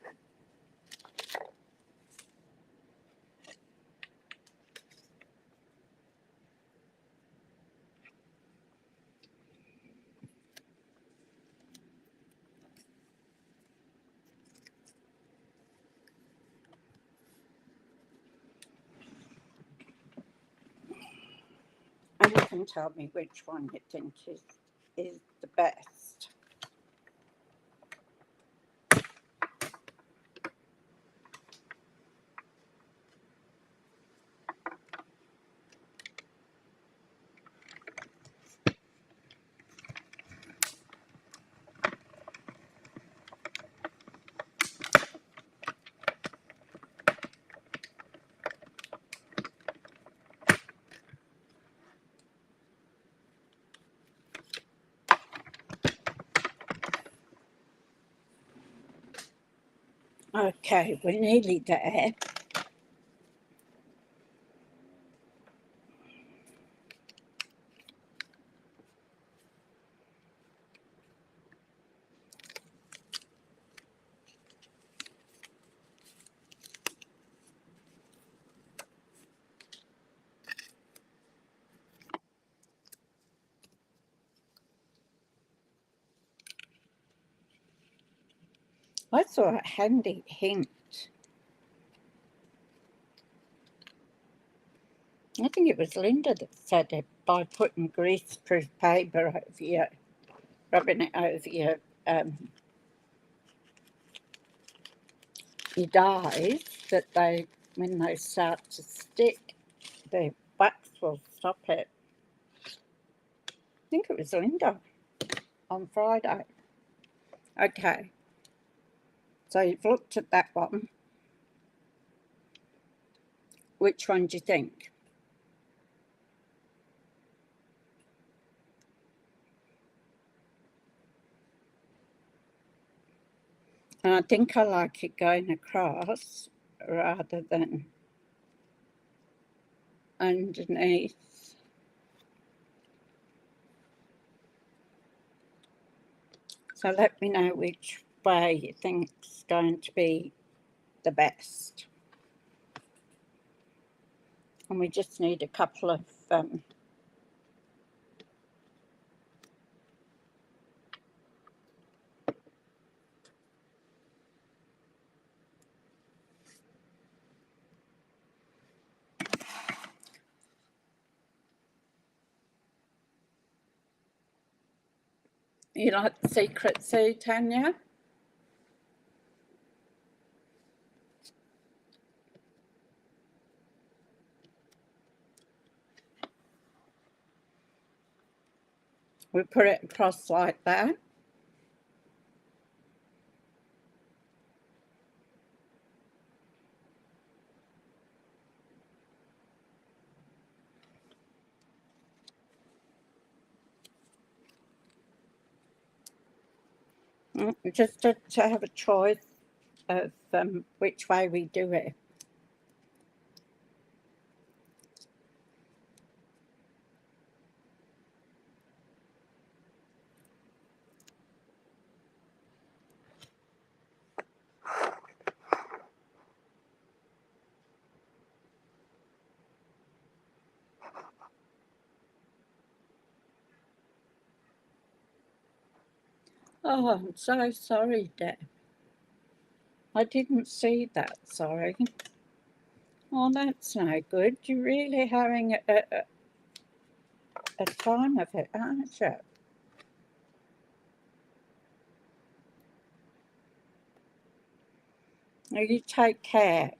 And you can tell me which one you think is the best. Okay, we're nearly there. I saw a handy hint. I think it was Linda that said it, by putting greaseproof paper over your, rubbing it over your dies, that they, when they start to stick, the wax will stop it. I think it was Linda on Friday. Okay, so you've looked at that one. Which one do you think? And I think I like it going across rather than underneath. So let me know which way you think's going to be the best. And we just need a couple of you like the secret seed, Tanya? We put it across like that. Just to have a choice of which way we do it. Oh, I'm so sorry, Deb. I didn't see that, sorry. Oh, that's no good. You're really having a time of it, aren't you? Now you take care.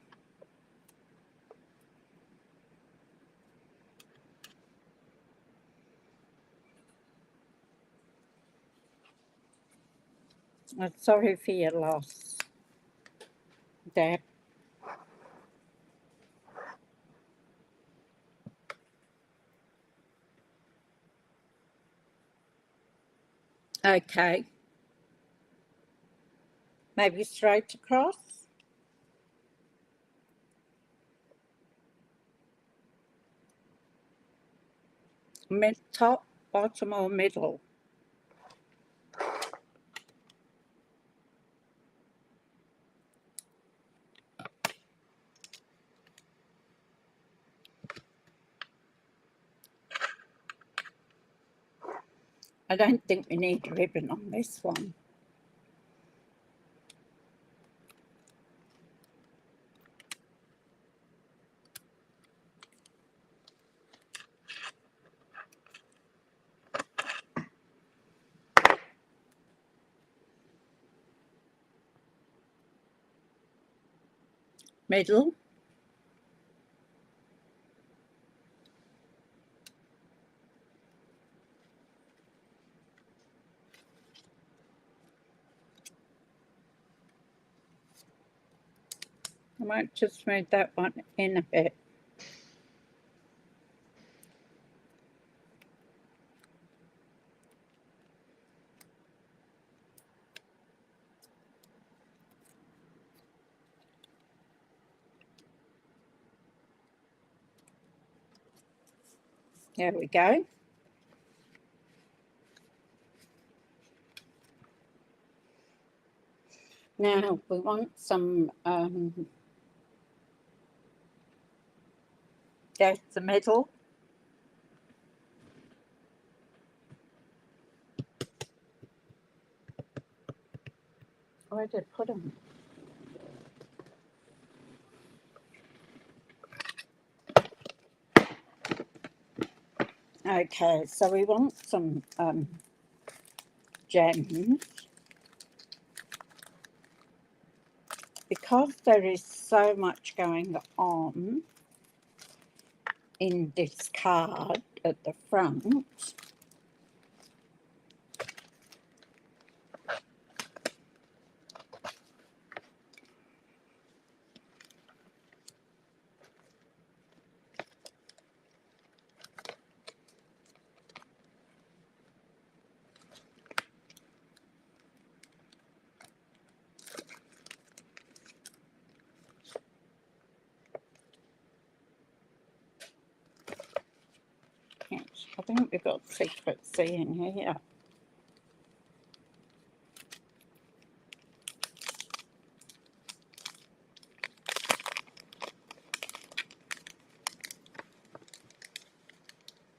I'm sorry for your loss, Deb. Okay. Maybe straight across? Mid, top, bottom, or middle? I don't think we need ribbon on this one. Middle? I might just move that one in a bit. There we go. Now we want some, there's the middle. Where did I put them? Okay, so we want some gems. Because there is so much going on in this card at the front, yes, I think we've got Secret C in here.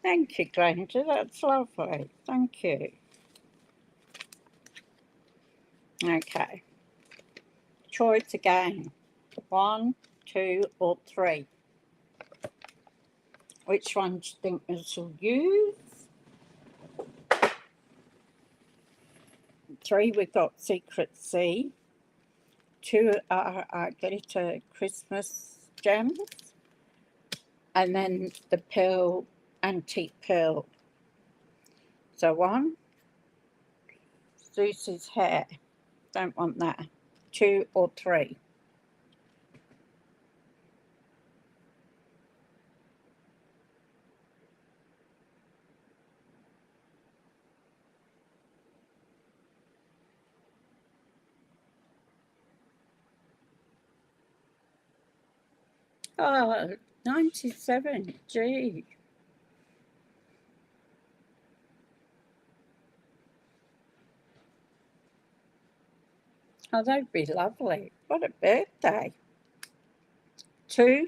Thank you, Granger, that's lovely. Thank you. Okay. Choice again. 1, 2, or 3. Which one do you think we shall use? 3, we've got Secret C. 2 are our glitter Christmas gems. And then the pearl, antique pearl. So 1, Zeus's hair. Don't want that. 2 or 3. Oh, 97. Gee. Oh, that'd be lovely. What a birthday. 2.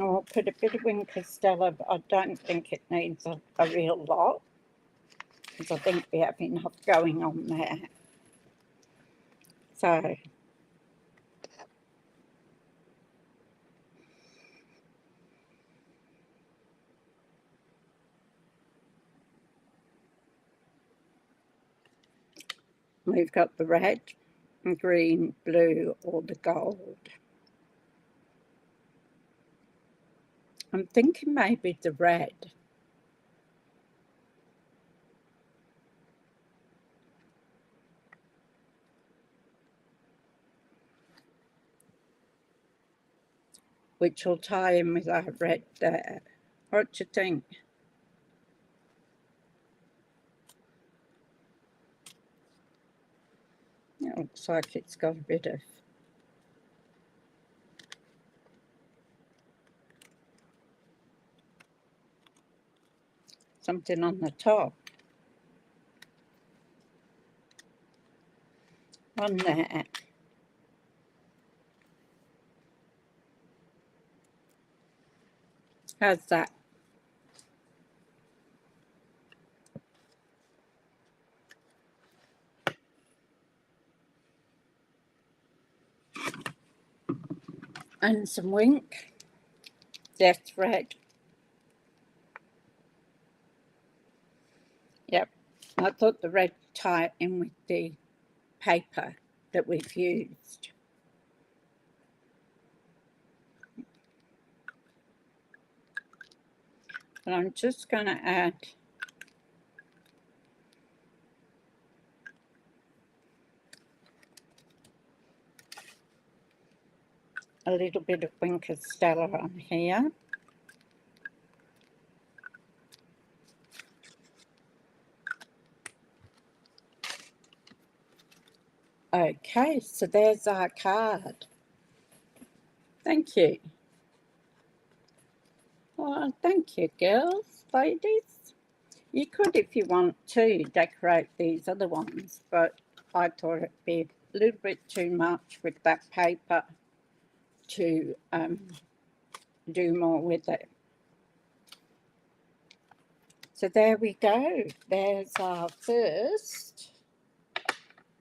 I'll put a bit of Wink Costello, but I don't think it needs a real lot, because I think we have enough going on there. So, we've got the red, green, blue, or the gold. I'm thinking maybe the red. Which will tie in with our red there. What do you think? It looks like it's got a bit of something on the top. On there. How's that? And some Wink. That's red. Yep. I thought the red tie in with the paper that we've used. And I'm just going to add a little bit of Winker Stella on here. Okay, so there's our card. Thank you. Oh, thank you, girls, ladies. You could, if you want to, decorate these other ones, but I thought it'd be a little bit too much with that paper to do more with it. So there we go. There's our first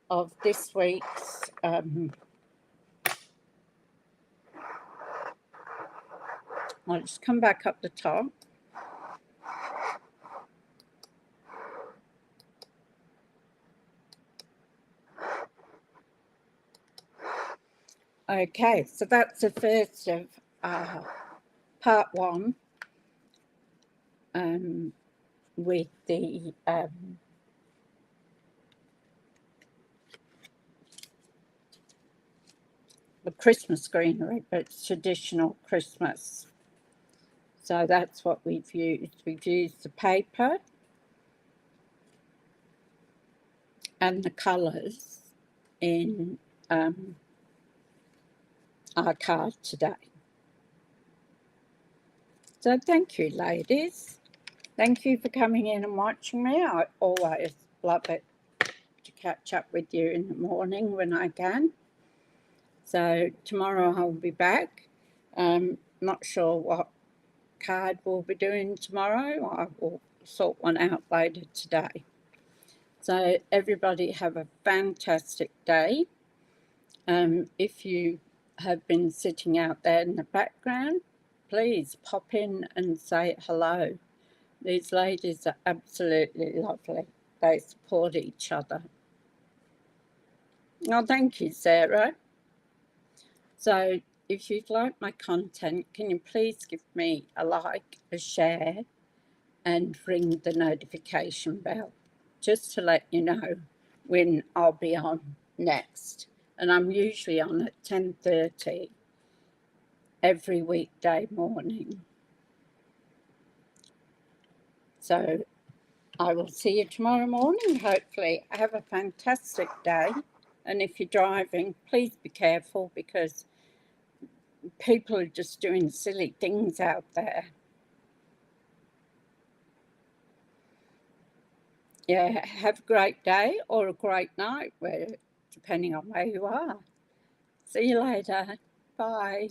of this week's I'll just come back up the top. Okay, so that's the first of part one with the Christmas greenery, but it's traditional Christmas. So that's what we've used. We've used the paper and the colours in our card today. So thank you, ladies. Thank you for coming in and watching me. I always love it to catch up with you in the morning when I can. So tomorrow I'll be back. Not sure what card we'll be doing tomorrow. I will sort one out later today. So everybody have a fantastic day. If you have been sitting out there in the background, please pop in and say hello. These ladies are absolutely lovely. They support each other. Oh, thank you, Sarah. So if you've liked my content, can you please give me a like, a share, and ring the notification bell just to let you know when I'll be on next. And I'm usually on at 10:30 every weekday morning. So I will see you tomorrow morning, hopefully. Have a fantastic day. And if you're driving, please be careful because people are just doing silly things out there. Yeah, have a great day or a great night, depending on where you are. See you later. Bye.